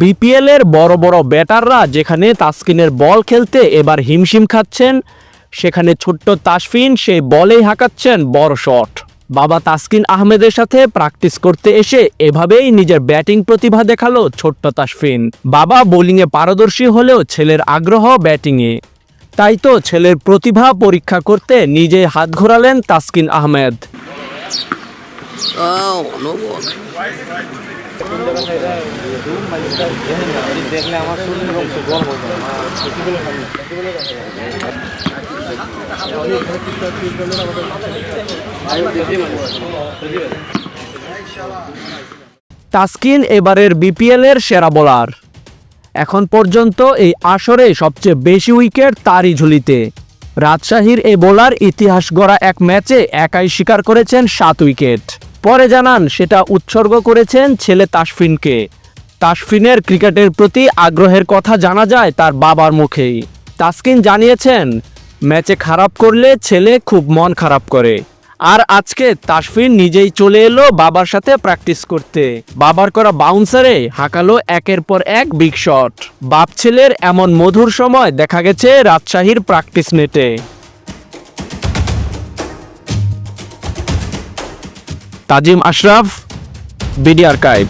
BPL এর বড় বড় ব্যাটাররা যেখানে তাসকিনের বল খেলতে এবার হিমশিম খাচ্ছেন, সেখানে ছোট্ট তাসফিন সেই বলেই হাঁকাচ্ছেন বড় শট। বাবা তাসকিন আহমেদের সাথে প্র্যাকটিস করতে এসে এভাবেই নিজের ব্যাটিং প্রতিভা দেখালো ছোট্ট তাসফিন। বাবা বোলিংয়ে পারদর্শী হলেও ছেলের আগ্রহ ব্যাটিংয়ে, তাই তো ছেলের প্রতিভা পরীক্ষা করতে নিজে হাত ঘোরালেন তাসকিন আহমেদ। তাসকিন এবারের বিপিএল এর সেরা বোলার। এখন পর্যন্ত এই আসরে সবচেয়ে বেশি উইকেট তারই ঝুলিতে। রাজশাহীর এই বোলার ইতিহাস গড়া এক ম্যাচে একাই শিকার করেছেন 7 উইকেট। পরে জানান সেটা উৎসর্গ করেছেন ছেলে তাসফিনকে। তাসফিনের ক্রিকেটের প্রতি আগ্রহের কথা জানা যায় তার বাবার মুখেই। তাসকিন জানিয়েছেন, ম্যাচে খারাপ করলে ছেলে খুব মন খারাপ করে। আর আজকে তাসফিন নিজেই চলে এলো বাবার সাথে প্র্যাকটিস করতে। বাবার করা বাউন্সারে হাঁকালো একের পর এক বিগ শট। বাপ ছেলের এমন মধুর সময় দেখা গেছে রাজশাহীর প্র্যাকটিস নেটে। তাজিম আশরাফ, বিডি আর্কাইভ।